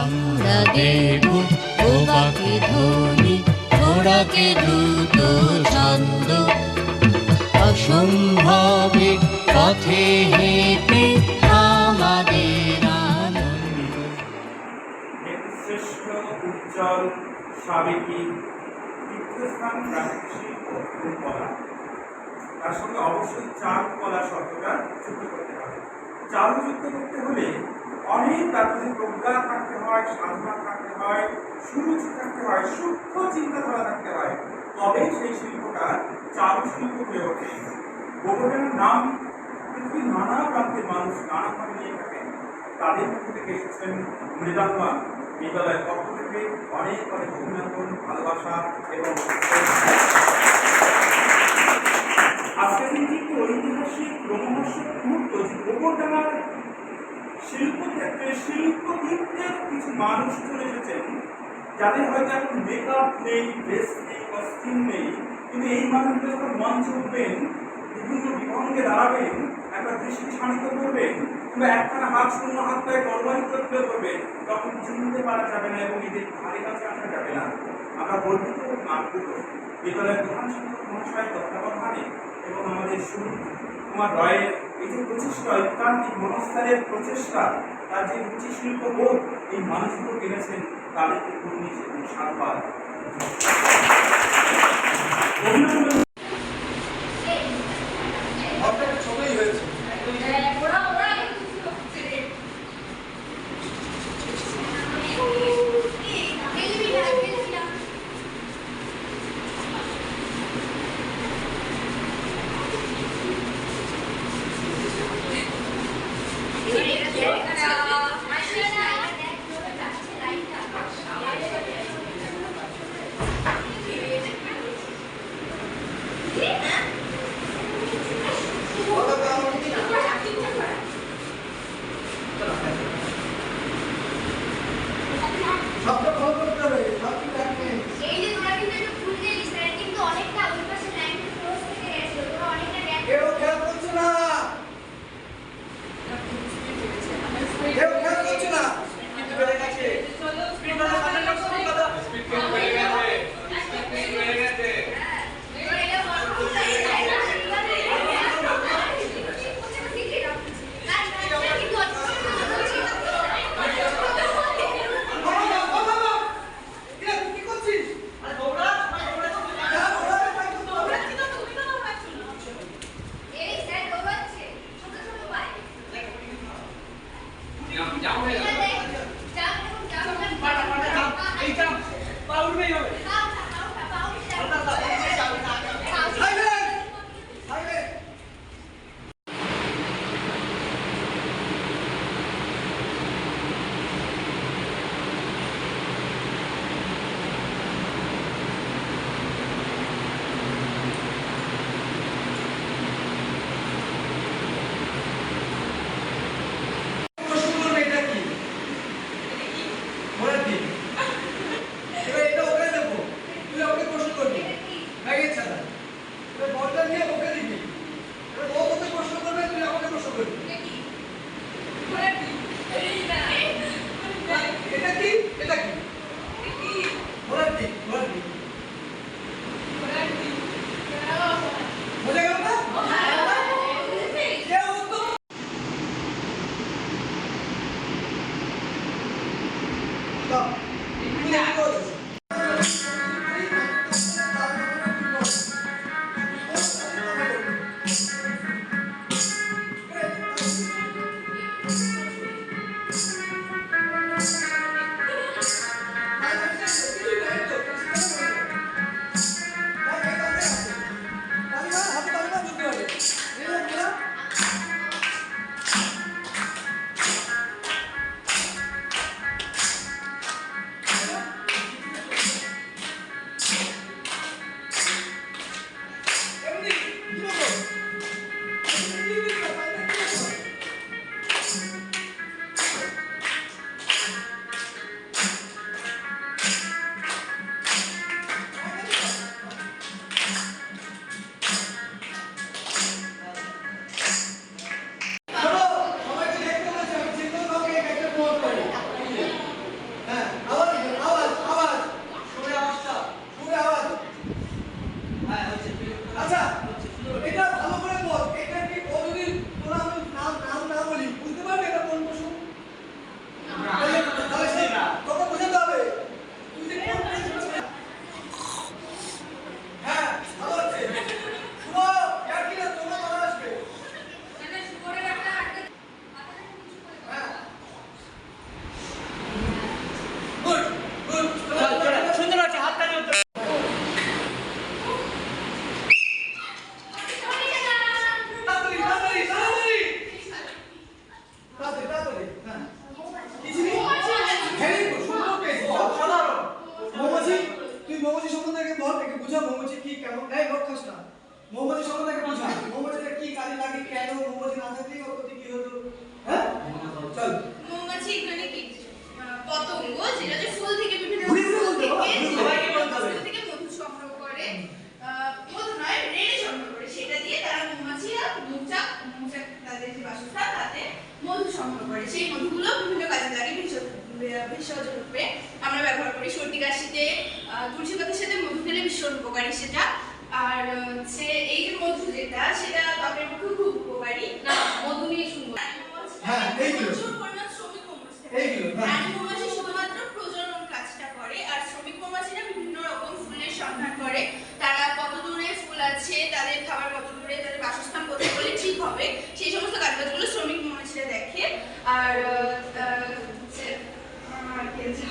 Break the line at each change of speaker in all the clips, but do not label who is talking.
আমরা দেব তোমাকে ধ্বনি, ঘোড়াকে দ্রুত ছন্দ, অসম্ভবের পথে হেঁটে আমাদের আনন্দ।
শ্রেষ্ঠ উজ্জ্বল সাবেকি তীর্থস্থান প্রাকৃতিক শিল্প ও কলা, তার সঙ্গে অবশ্যই চাল কলা শব্দটা যুক্ত করতে হবে। চাল যুক্ত করতে হলে অনেক তার মধ্যে প্রজ্ঞা থাকতে হয়, সাধনা থাকতে হয়, সুরুচি থাকতে হয়, সূক্ষ্ম চিন্তাধারা থাকতে হয়, তবে সেই শিল্পটা চারু শিল্প হয়ে ওঠে। গোবর্ধনের নাম পৃথিবীর নানা প্রান্তের মানুষ নানাভাবে নিয়ে থাকেন। তাদের মধ্যে থেকে এসেছেন মৃদাঙ্গন বিদ্যালয়ের পক্ষ থেকে অনেক অনেক অভিনন্দন, ভালোবাসা এবং আজকের দিনটি একটি ঐতিহাসিক রোমহর্ষক মুহূর্ত যে গোবরডাঙ্গার শিল্পক্ষেত্রে শিল্পক্ষেত্রের কিছু মানুষ চলে এসেছেন যাদের হয়তো এখন মেকআপ নেই, ড্রেস নেই, কস্টিউম নেই, কিন্তু এই মানুষগুলো যখন মঞ্চে উঠবেন, বিভিন্ন বিভঙ্গে দাঁড়াবেন, একবার দৃষ্টি শানিত করবেন কিংবা একখানা হাত শূন্য হাত পায়ে গর্বান্বিত তুলে করবেন, তখন চিনতে পারা যাবে না এবং এদের ধারে কাছে আসা যাবে না। আমরা গর্বিত নামগুলো বিদ্যালয়ের প্রধান শিক্ষক মহাশয় তত্ত্বাবধানে এবং আমাদের সুনীল কুমার রয়ের এই যে প্রচেষ্টা, ঐকান্তিক মনস্তারের প্রচেষ্টা, তার যে রুচি শিল্প বোধ এই মানুষগুলো কিনেছেন, তাদেরকে পূর্ণি এবং সাধুবাদ।
কথাটাকে বোঝা মৌমাছিটা কি কাজে লাগে কেন মৌমাছি না থাকলে ওর প্রতি কি হতো হ্যাঁ চল
মৌমাছি এখানে কি পতঙ্গ যেটা যে ফুল থেকে বিভিন্ন
ঘুরে ঘুরে বলতে হবে, সবাইকে বলতে হবে।
ফুল থেকে মধু সংগ্রহ করে মধু নয় রেণু সংগ্রহ করে সেটা দিয়ে তারা মৌমাছিরা মৌচাক তাদের যে বাসস্থান তাতে মধু সংগ্রহ করে সেই মধুগুলো বিভিন্ন কাজে লাগে ভেষজ রূপে আমরা ব্যবহার করি সর্দি কাশিতে তুলসী পাতার সাথে মধু খেলে ভীষণ উপকারী সেটা আর হচ্ছে এই যে মধু যেটা সেটা ত্বকের পক্ষে খুব উপকারী না মধু নিয়ে শুনবো
হ্যাঁ, এইগুলো।
প্রচুর পরিমাণ শ্রমিক মৌমাছি থাকে।
এইগুলো, হ্যাঁ।
রানী মৌমাছি শুধুমাত্র প্রজনন কাজটা করে আর শ্রমিক মৌমাছিরা বিভিন্ন রকম ফুলের সন্ধান করে তারা কত দূরে ফুল আছে তাদের খাবার কত দূরে তাদের বাসস্থান কোথায় বলে ঠিক হবে সেই সমস্ত কাজবাজগুলো শ্রমিক মৌমাছিরা দেখে আর হচ্ছে, আর কি আছে?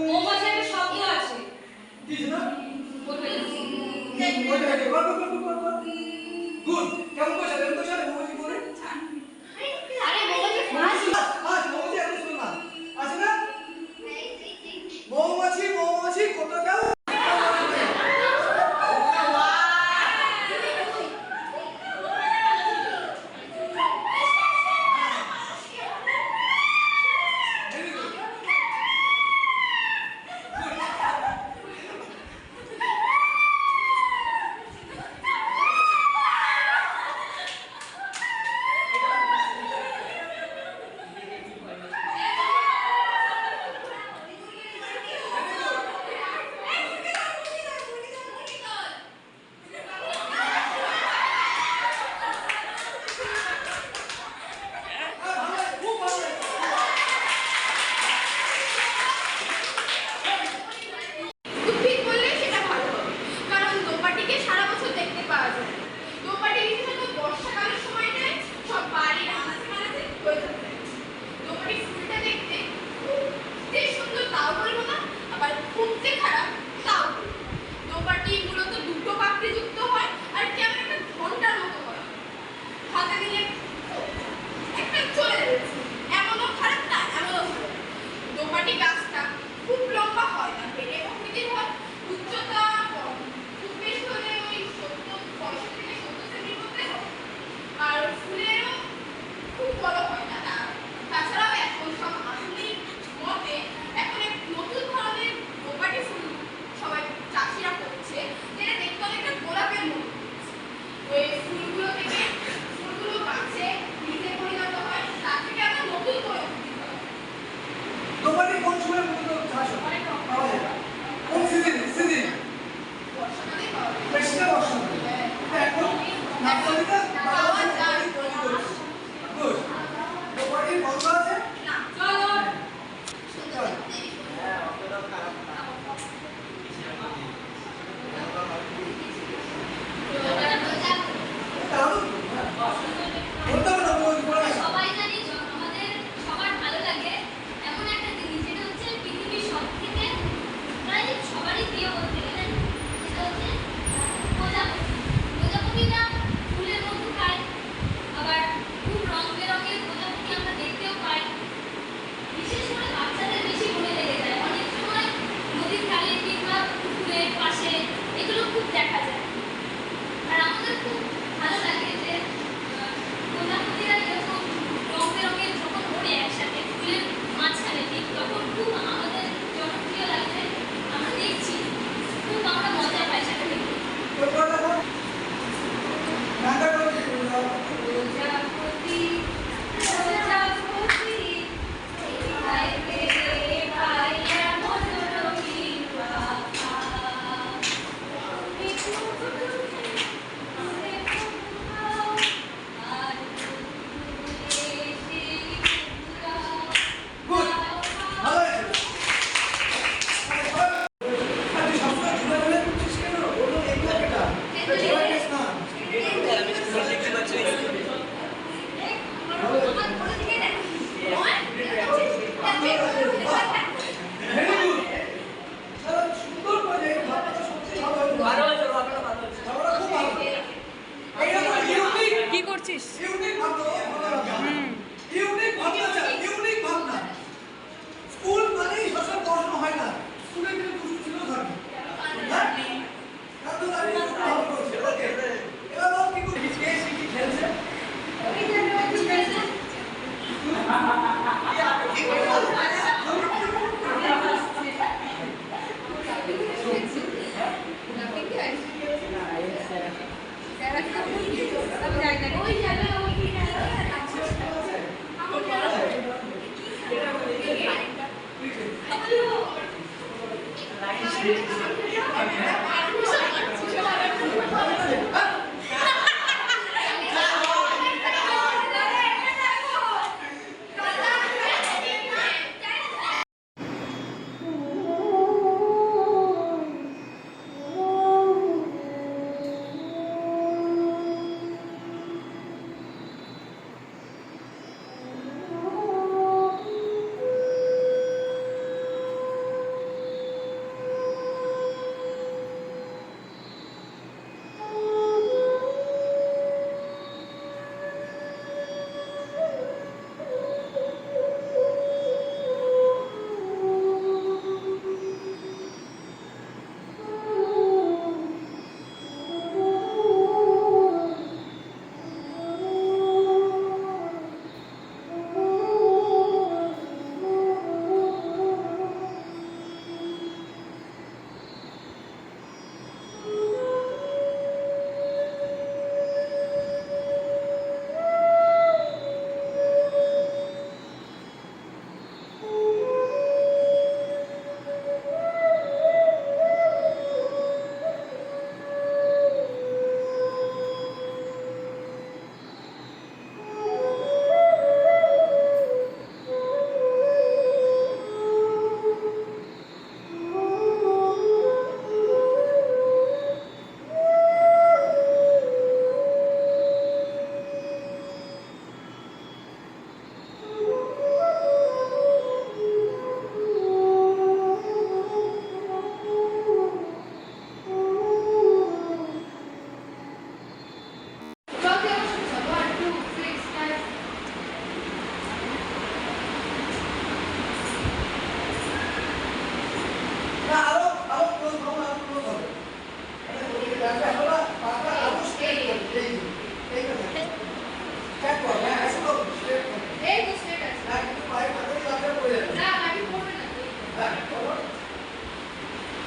মৌমাছির একটা শব্দ আছে
কি না
বলবেন
গুড কেমন বসে মৌমাছি বলে
আরে মৌমাছি ফাঁস
মৌমাছি এখন শুনো না আছে না মৌমাছি মৌমাছি কোথাকার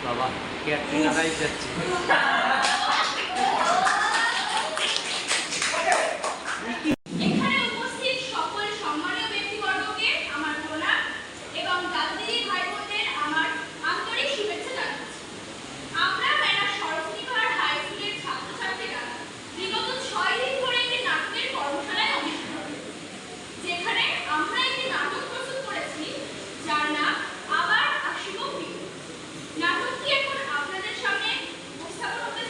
বাবা ক্যাটরিনারাই যাচ্ছে।
এখানে উপস্থিত সকল সম্মানীয় ব্যক্তিবর্গকে আমার প্রণাম এবং দাদা-দিদি ভাই বোনদের আমার আন্তরিক শুভেচ্ছা জানাচ্ছি। আমরা মেলা সরস্বতী পাহাড় হাই স্কুলের ছাত্রছাত্রীরা বিগত 6 দিন ধরে একটি নাটকের কর্মশালায় অনুষ্ঠিত হয়েছে, যেখানে আমরা একটি নাটক প্রস্তুত করেছি যার নাম আবার আসিব ফিরে। নাটকটি এখন আপনাদের সামনে উপস্থাপন হতে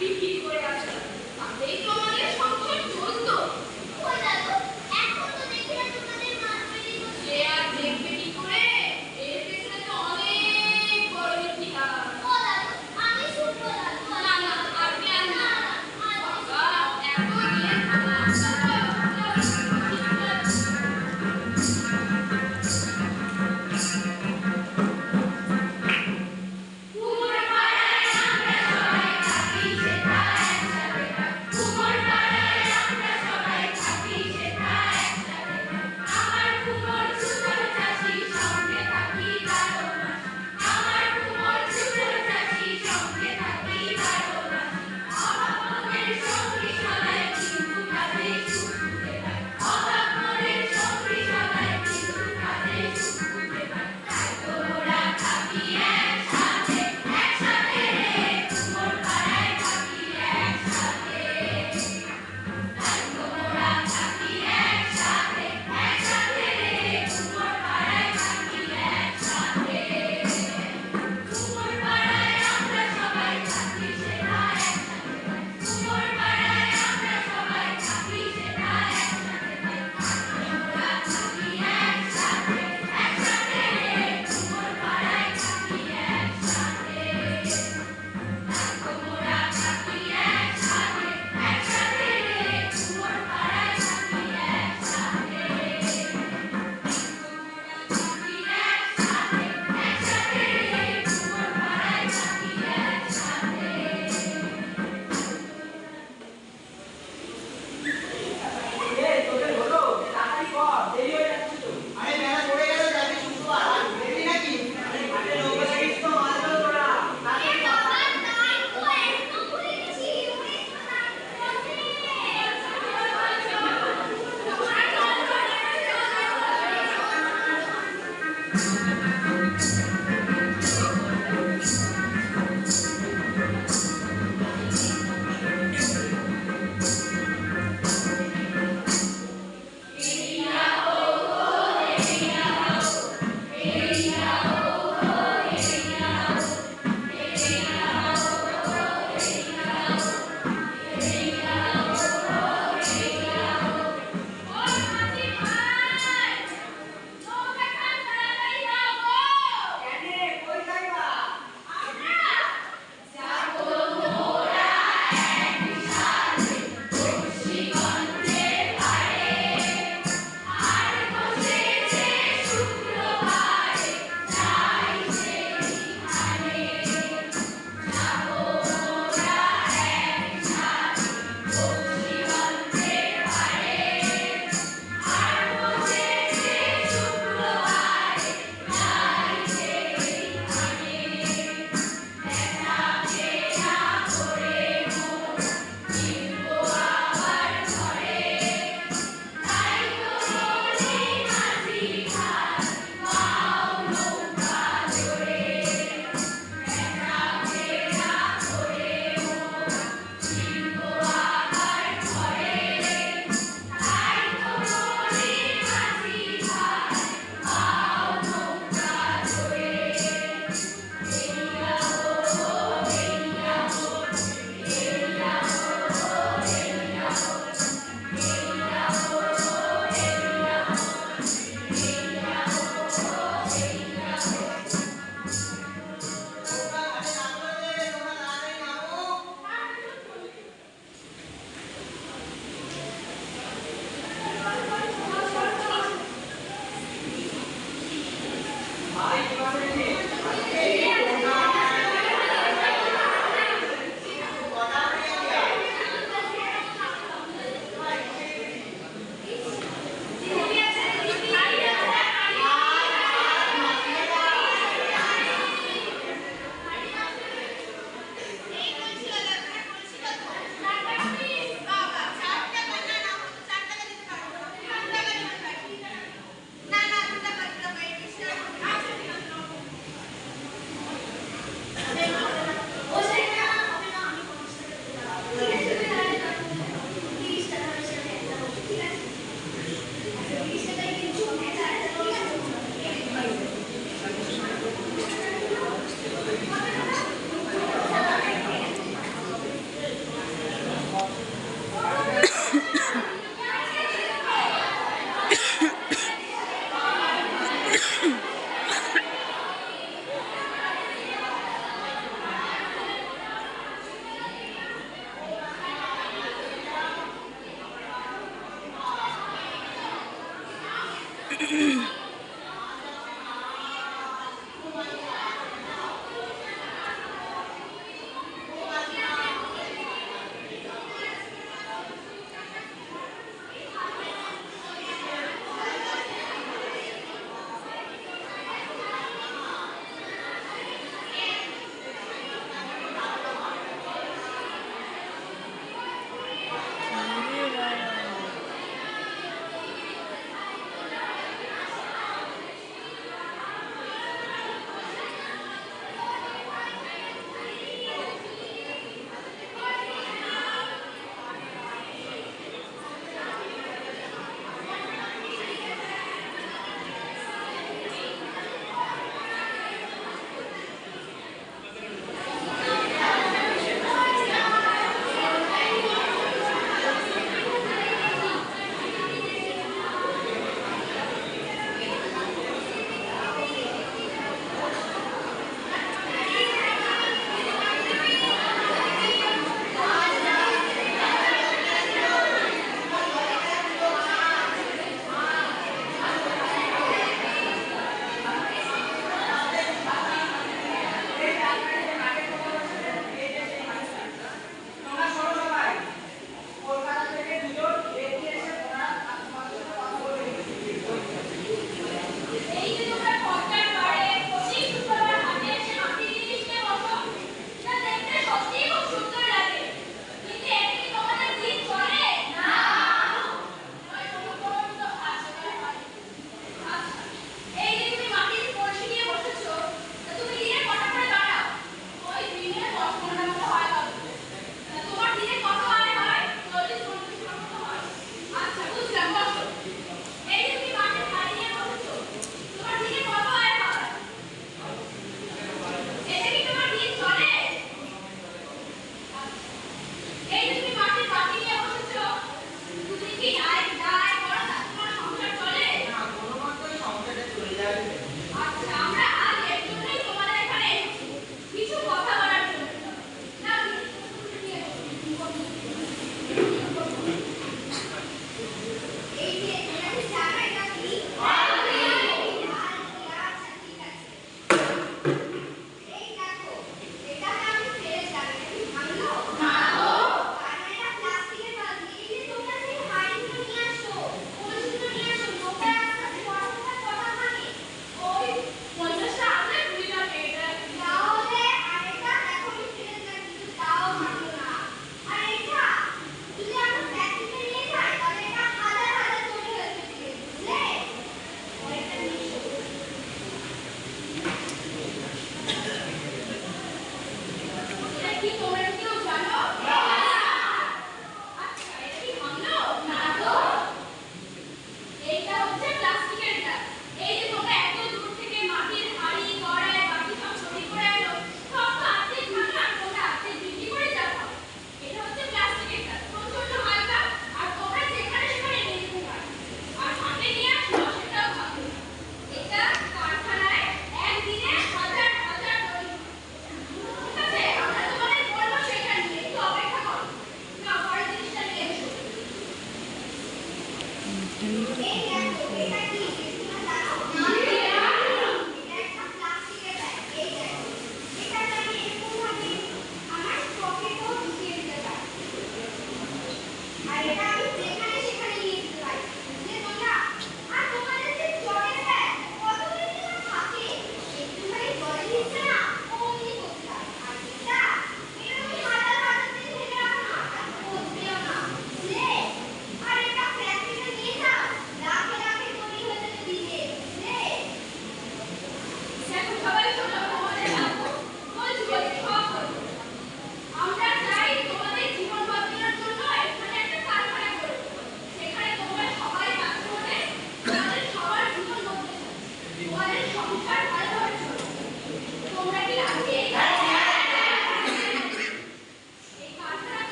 বিক্রি করে আসতো তাতেই তো আমাদের সংসার চলতো।
ওই দাদু, এখন তো দেখি না তোমাদের মাছ বেরিয়ে গেছে।
সে আর দেখবে কি করে, এর পেছনে তো অনেক বড় ইতিহাস।
ও দাদু, আমি শুনবো দাদু।
না না আপনি আর না বাবা, এত দিয়ে খাওয়া পুরো পাড়ায় আমরা সবাই থাকি সেটাই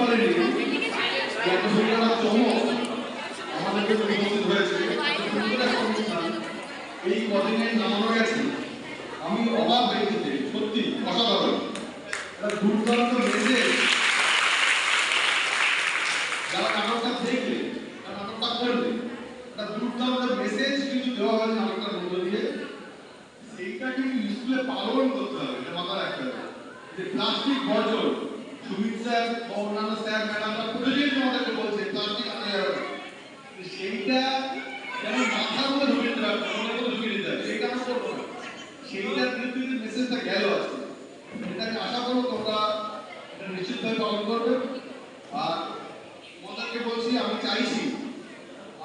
পারিনি যত সুন্দর চমক আমাদেরকে উপস্থিত হয়েছে, সুন্দর একটা অনুষ্ঠান এই কদিনে নামানো গেছে। আমি অবাক হয়ে গেছি, সত্যি অসাধারণ। একটা দুর্দান্ত মেসেজ, যারা নাটকটা দেখলে, নাটকটা করবে, একটা দুর্দান্ত মেসেজ কিন্তু দেওয়া হয়েছে নাটকটার মধ্য দিয়ে। সেইটা কিন্তু স্কুলে পালন করতে হবে, এটা মাথায় রাখতে হবে। যে প্লাস্টিক বর্জন, সুমিত স্যার বা অন্যান্য স্যার ম্যাডামরা প্রতিদিন আমাদেরকে বলছে প্লাস্টিক আনা যাবে না, সেইটা যেমন মাথার মধ্যে ঢুকিয়ে দিতে হবে, মনের মধ্যে ঢুকিয়ে দিতে হবে, সেইটা আমরা করবো না। সেইটার বিরুদ্ধে যে মেসেজটা গেল আছে, এটাকে আশা করবো তোমরা এটা নিশ্চিতভাবে পালন করবে। আর তোমাদেরকে বলছি, আমি চাইছি,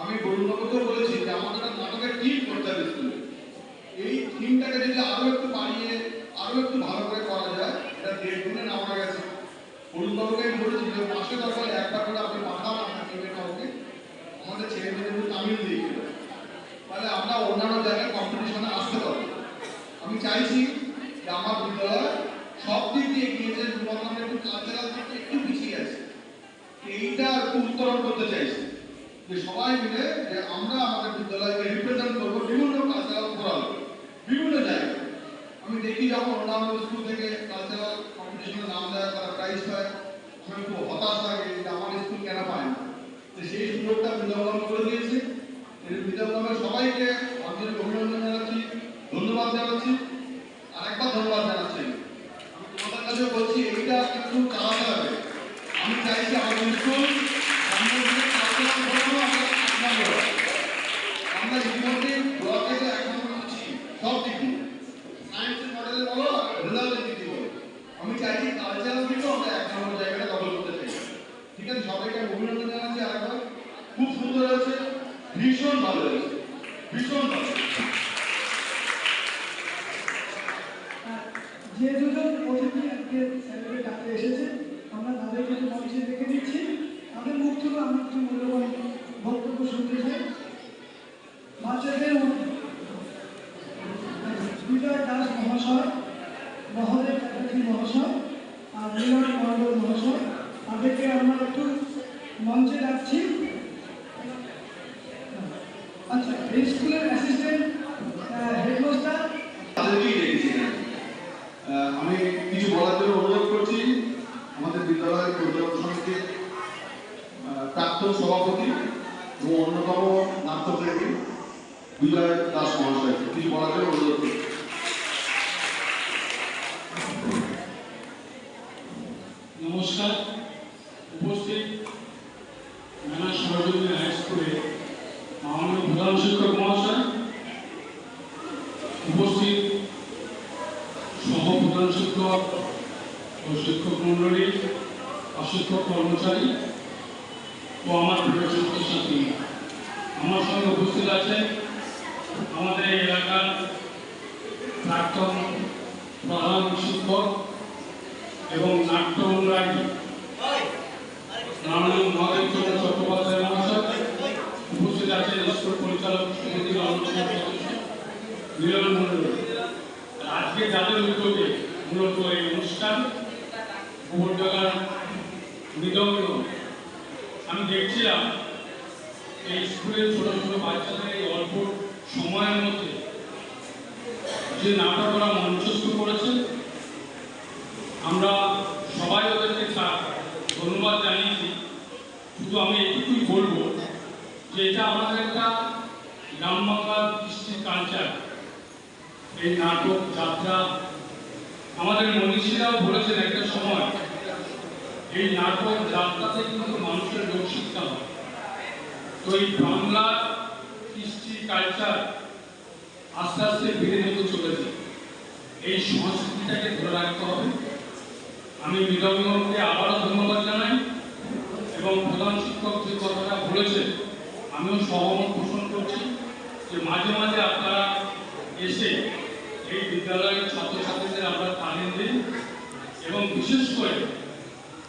আমি বরুণবাবুকেও বলেছি যে আমাদের একটা নাটকের টিম করতে হবে স্কুলে। এই থিমটাকে যদি আরো একটু বাড়িয়ে আরো একটু ভালো করে করা যায়, এটা 1.5 দিনে নামানো গেছে। বরুণবাবুকে আমি বলেছি যে মাসে দরকার একবার করে আপনি পাঠান আপনার টিমের কাউকে, আমাদের ছেলে মেয়েদের তামিল দিয়ে দেবেন, তাহলে আমরা অন্যান্য জায়গায় কম্পিটিশনে আসতে পারবো। আমি চাইছি যে আমার বিদ্যালয় সব দিক দিয়ে এগিয়েছে, যুবকরা একটু কালচারাল দিকে একটু পিছিয়ে আছে, এইটা একটু উত্তরণ করতে চাইছি যে সবাই মিলে যে আমরা আমাদের বিদ্যালয়কে রিপ্রেজেন্ট করবো বিভিন্ন কালচারাল ফোরাম, বিভিন্ন জায়গায়। আমি দেখি যখন অন্যান্য স্কুল থেকে কালচারাল কম্পিটিশনে নাম দেয়, তারা প্রাইজ পায়, আমি খুব হতাশ লাগে যে আমার স্কুল কেন পায় না। তো সেই সুযোগটা বিদ্যালয় করে দিয়েছে। বিদ্যালয়ের সবাইকে আন্তরিক অভিনন্দন জানাচ্ছি, ধন্যবাদ জানাচ্ছি, আরেকবার ধন্যবাদ জানাচ্ছি। আমি তোমাদের কাছে বলছি এইটা কিন্তু চালাতে হবে। আমি চাইছি আমাদের স্কুল আমরা ইতিমধ্যে ব্লকে তো এখন করছি সব দিক দিয়ে, সায়েন্সের মডেলে বলো, রেজাল্টের দিক দিয়ে বলো। আমি চাইছি কালচারাল দিকেও আমরা 1 নম্বর জায়গাটা দখল করতে চাই। ঠিক আছে, সবাইকে অভিনন্দন জানাচ্ছি আরেকবার। খুব সুন্দর হয়েছে, ভীষণ ভালো হয়েছে, ভীষণ ভালো।
যে দুজন অতিথি আজকে স্যারের ডাকে এসেছে, আমরা তাদেরকে একটু মঞ্চে রেখে দিচ্ছি। তাদের মুখ থেকে আমি কিছু মূল্যবান বক্তব্য শুনতে চাই। বাচ্চাদের বিজয় দাস মহাশয়, মহোদয় চ্যাটার্জি মহাশয় আর মিলন মণ্ডল মহাশয়, তাদেরকে আমরা একটু মঞ্চে ডাকছি। আচ্ছা, এই স্কুলের অ্যাসিস্ট্যান্ট হেডমাস্টার
তাদেরকেই দেখেছি। আমি কিছু বলার জন্য অনুরোধ করছি আমাদের বিদ্যালয়ের পরিচালন সমিতির প্রাক্তন সভাপতি এবং অন্যতম নাট্যপ্রেমী বিজয় দাস মহাশয়কে কিছু বলার জন্য অনুরোধ করছি।
নমস্কার। উপস্থিত নানা সরজমিন হাই স্কুলে মাননীয় প্রধান শিক্ষক মহাশয়, উপস্থিত সহপ্রধান শিক্ষক ও শিক্ষক মন্ডলী, অশিক্ষক কর্মচারী ও আমার প্রিয় ছাত্রছাত্রী, আমার সঙ্গে উপস্থিত আছেন আমাদের এই এলাকার প্রাক্তন প্রধান শিক্ষক এবং নাট্য অনুরাগী মাননীয় মহেন্দ্র চট্টোপাধ্যায় মহাশয়, উপস্থিত আছেন স্কুল পরিচালক সমিতির অন্যতম সদস্য মিলন মণ্ডল। আজকে যাদের উদ্যোগে মূলত এই অনুষ্ঠান গোবরডাঙ্গার মৃদঙ্গ, আমি দেখছিলাম এই স্কুলের ছোট ছোট বাচ্চাদের এই অল্প সময়ের মধ্যে যে নাটক ওরা মঞ্চস্থ করেছে, আমরা সবাই ওদেরকে ধন্যবাদ জানিয়েছি। শুধু আমি এটুকুই বলবো যে এটা আমাদের একটা গ্রাম বাংলার কৃষ্টি কালচার। এই নাটক যাত্রা আমাদের মনীষীরাও বলেছেন একটা সময় এই নাটক যাত্রাতে কিন্তু মানুষের লোক শিক্ষা হয়। তো এই বাংলার কৃষ্টি কালচার আস্তে আস্তে ধীরে ধীরে চলেছে, এই সংস্কৃতিটাকে ধরে রাখতে হবে। আমি মৃদঙ্গকে আবারও ধন্যবাদ জানাই এবং প্রধান শিক্ষক যে কথাটা বলেছেন আমিও সহমত পোষণ করছি যে মাঝে মাঝে আপনারা এসে এই বিদ্যালয়ের ছাত্রছাত্রীদের আমরা তালিম দিন এবং বিশেষ করে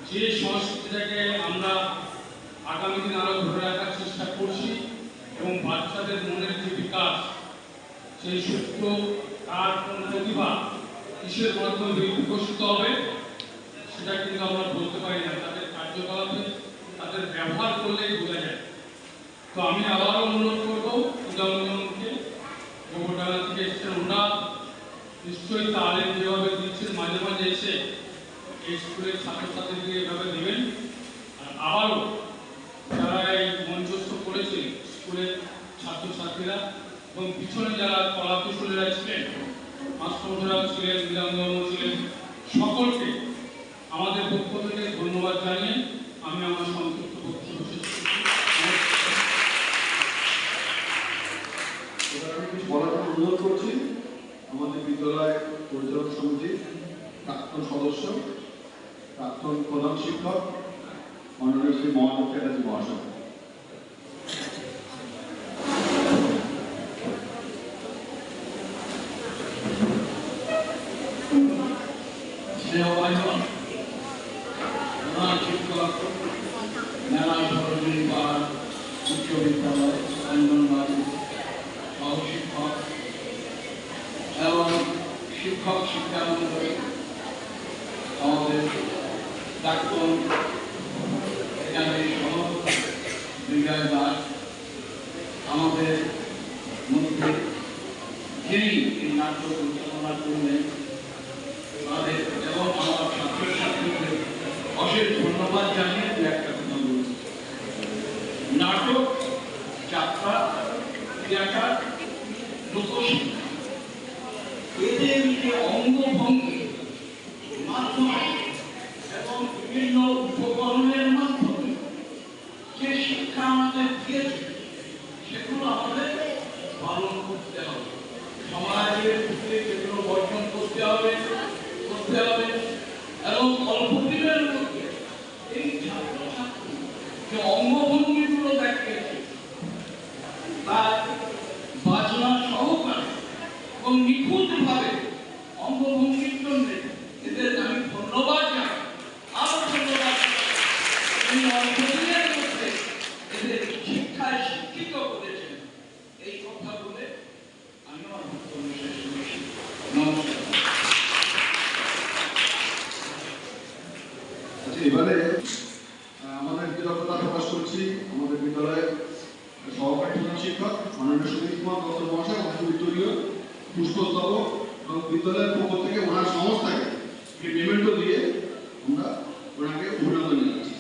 যে সংস্কৃতিটাকে আমরা আগামী দিন আরও ধরে রাখার চেষ্টা করছি এবং বাচ্চাদের মনের যে বিকাশ, সেই সূক্ষ্ম তার প্রতিভা কিসের মাধ্যমে বিকশিত হবে সেটা কিন্তু আমরা বলতে পারি না। তাদের কার্যকলাপে তাদের ব্যবহার করলেই বোঝা যায়। তো আমি আবারও অনুরোধ করবো উদাহরণকে, গোবরডাঙ্গা থেকে এসেছেন ওরা, নিশ্চয়ই তালিম যেভাবে দিচ্ছেন মাঝে মাঝে এসে এই স্কুলের ছাত্রছাত্রীকে এভাবে দেবেন। আর আবারও যারা এই মঞ্চস্থ করেছে স্কুলের ছাত্রছাত্রীরা এবং পিছনে যারা কলা কুশলীরা ছিলেন, মাস্টাররা ছিলেন, বিরামগঞ্জ ছিলেন, সকলকে আমাদের পক্ষ থেকে ধন্যবাদ জানিয়ে আমি আমার সংক্ষিপ্ত বক্তব্য শেষ করছি।
এবার আমি কিছু বলার জন্য অনুরোধ করছি আমাদের বিদ্যালয় পরিচালক সমিতির প্রাক্তন সদস্য, প্রাক্তন প্রধান শিক্ষক মাননীয় শ্রী মহাদেব চ্যাটার্জি মহাশয়।
প্রধান শিক্ষক, মেলা সরঞ্জাম পাড়া উচ্চ বিদ্যালয়, অঙ্গনবাড়ি সহশিক্ষক এবং শিক্ষক শিক্ষামন্ডলী, আমাদের প্রাক্তন এখানে সহ বিজয় দাস, আমাদের মধ্যে যিনি এই নাট্য পরিচালনা করলেন তাদের এবং আমার ছাত্রছাত্রীদের অশেষ ধন্যবাদ জানিয়ে দু একটা কথা বলছি। নাটক, যাত্রা, থিয়েটার, লোকশিক্ষা, এদের যে অঙ্গভঙ্গি মাধ্যমে এবং বিভিন্ন উপকরণের মাধ্যমে যে শিক্ষা আমাদের দিয়েছে সেগুলো আমাদের পালন করতে হবে। সমাজের ক্ষেত্রে যেগুলো বর্জন করতে হবে এবং অল্প দিনের মধ্যে এই ছাত্রছাত্রী যে অঙ্গভঙ্গিগুলো দেখিয়েছে তার বাজনা সহকারে এবং নিখুঁতভাবে অঙ্গভঙ্গির জন্য এদের আমি ধন্যবাদ জানাই। আরো ধন্যবাদ এই অল্প দিনের মধ্যে এদের শিক্ষায় শিক্ষিত করেছেন। এই কথা বলে আমি আমার বক্তব্য শেষ করছি। নমস্কার।
এবারে আমাদের কৃতজ্ঞতা প্রকাশ করছি আমাদের বিদ্যালয়ের সহকারী প্রধান শিক্ষক মাননীয় সুনীল কুমার দত্ত মহাশয়, আমাদের উত্তরীয় পুষ্পস্তবক এবং বিদ্যালয়ের পক্ষ থেকে ওনার সংস্থাকে পেমেন্টও দিয়ে আমরা ওনাকে অভিনন্দন জানাচ্ছি।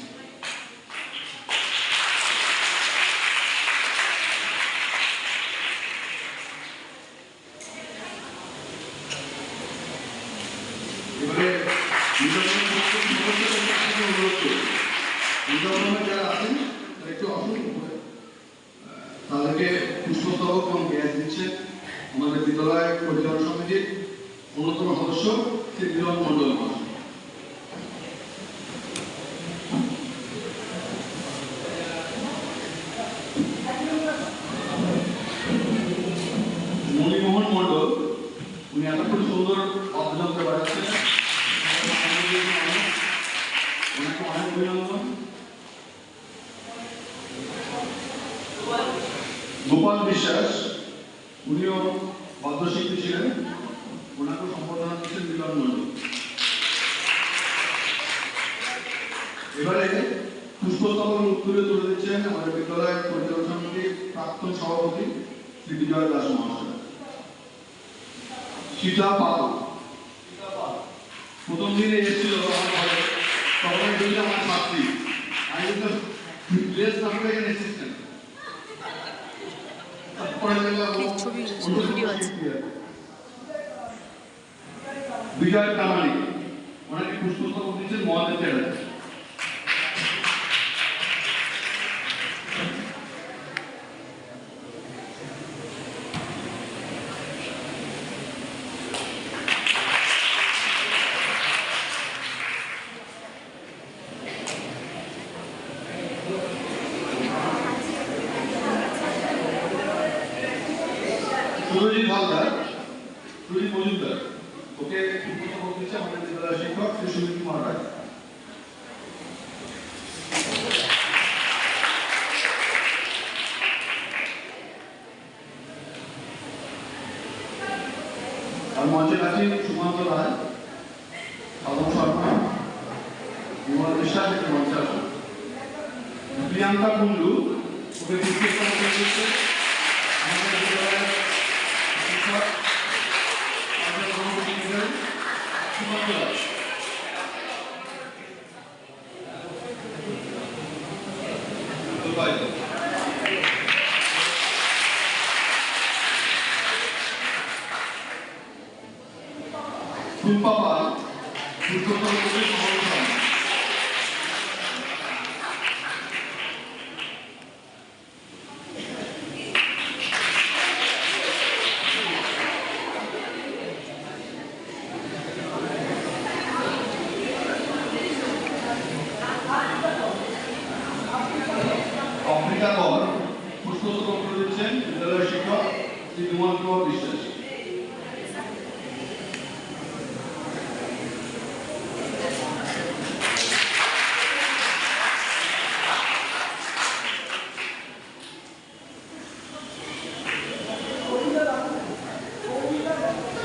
এবারে যারা আছেন তারা একটু আসুন, তাদেরকে পুষ্পস্তবক এবং গ্যাস দিচ্ছে আমাদের বিদ্যালয় পরিচালনা সমিতির অন্যতম সদস্য শ্রী মিলন মন্ডল মহাশয়। মণিমোহন মন্ডল, উনি এতক্ষণ সুন্দর অভিনন্দন বাড়াচ্ছেন, ওনাকে অনেক অভিনন্দন। গোপাল বিশ্বাস, উনিও বাদ্যশিল্পী ছিলেন, ওনাকে সম্বোধনা দিচ্ছেন মিলন মন্ডল। এবারে পুষ্পস্তবক উত্তরে তুলে দিচ্ছেন আমাদের বিদ্যালয় পরিচালনা সমিতির প্রাক্তন সভাপতি শ্রী বিজয় দাস মহাশয়। সীতা পাল প্রথম দিনে এসেছিল আমার ঘরে, তখন বলছে আমার ছাত্রী, আমি কিন্তু ড্রেস না করে এখানে এসেছেন। বিজয় প্রামাণিক, ওনাকে পুষ্পস্তবক দিচ্ছেন মহাদেব চ্যাটার্জি। সুরজিৎ হালদার, সুরজিৎ মজুমদার, ওকে পুষ্পস্তবক দিচ্ছে আমাদের বিদ্যালয়ের শিক্ষক শ্রী সুনীল কুমার রায়। আর মঞ্চে আছেন সুকান্ত রায়, সাধন শর্মা, বিমল বিশ্বাস, মঞ্চে আসুন। প্রিয়াঙ্কা কুন্ডু, ওকে দ্বিতীয় স্থান দিয়েছে আমাদের বিদ্যালয়ের শিক্ষক আমাদের পরবর্তী দিনের সুমন্ত দাস। টুম্পা পাল, উত্তরতর পুলিশ মহাবিদ্যালয়। অফ্রিকা কর পুষ্পস্তবক করে দিচ্ছেন বিদ্যালয়ের শিক্ষক শ্রী বিমান কুমার বিশ্বাস।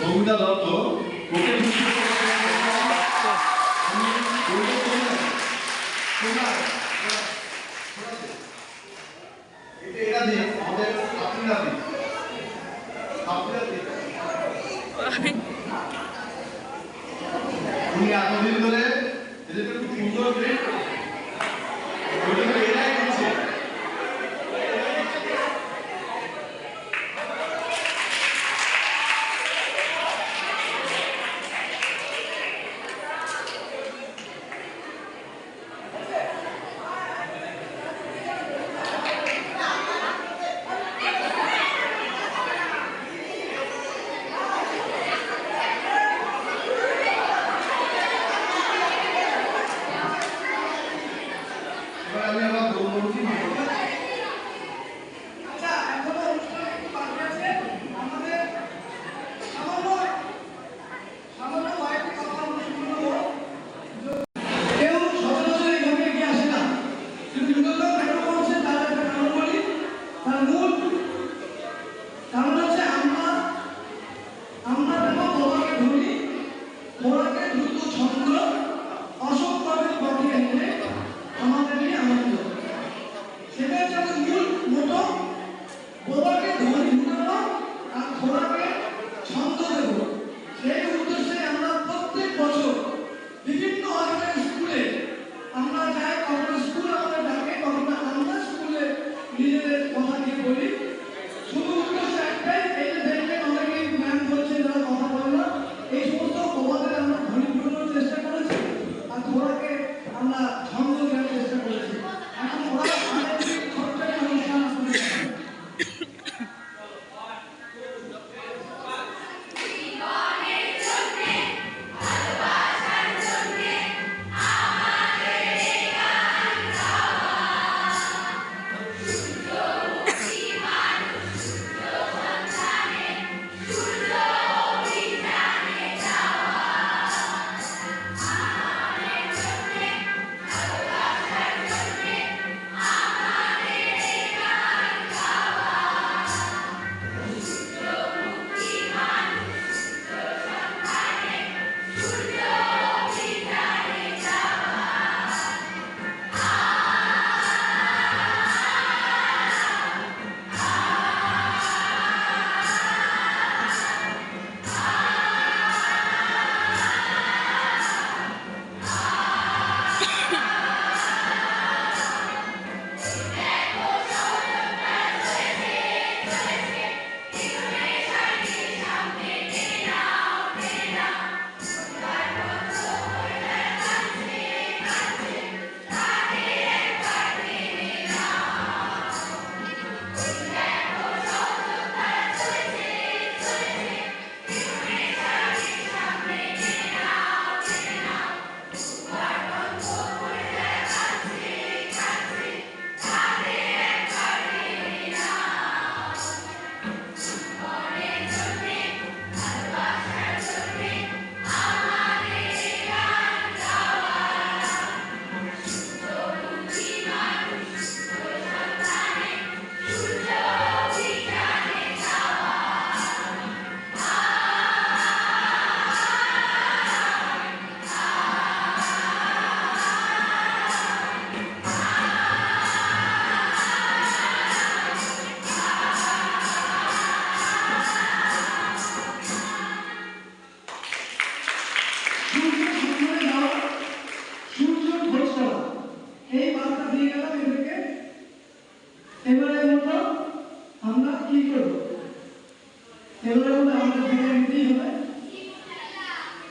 কবিতা দত্ত, ওকে এটা দিয়ে আমাদের আপনারা দিন উনি এতদিন ধরে এদেরকে খুব সুন্দর করে এরাই দিচ্ছে। এবার আমি আমার দৌড়ি
আচ্ছা, এখনো অনুষ্ঠান একটু বাকি আছে। আমাদের সামান্য কয়েকটি কথা আমরা শুনবো। কেউ সচরাচর এইভাবে এগিয়ে আসে না, কিন্তু বিগত কেন করছে তার একটা কারণ বলি। তার মূল কারণ হচ্ছে আমরা যেন তোমাকে ধরি, ওরাকে দ্রুত ছন্দ অসম্ভাবে বাড়িয়ে এনে আমাদের নিয়ে আনন্দ। সেটা হচ্ছে আমাদের মূল মোটো। বোবাকে ধরি ধরবো আর ঘোড়াকে ছন্দ দেব। সেই উদ্দেশ্যে আমরা প্রত্যেক বছর বিভিন্ন অনেক স্কুলে আমরা যাই, কখনো স্কুল আমাদের ডাকে, কখনো আমরা স্কুলে নিজেদের কথা দিয়ে বলি। শুধু উদ্দেশ্য একটাই, এই যে দেখবেন অনেকেই জ্ঞান বলছে, যারা কথা বলে না, এই সমস্ত বোবাদের আমরা ধরি ধরানোর চেষ্টা করেছি আর ঘোড়াকে আমরা ছন্দ দেওয়ার চেষ্টা করেছি। এখন ওরা আমাদের ছোট্ট একটা অনুষ্ঠান আসলে দিতেই হবে।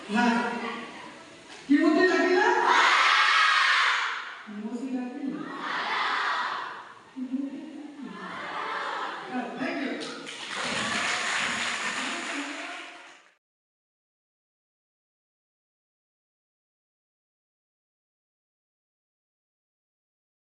হ্যাঁ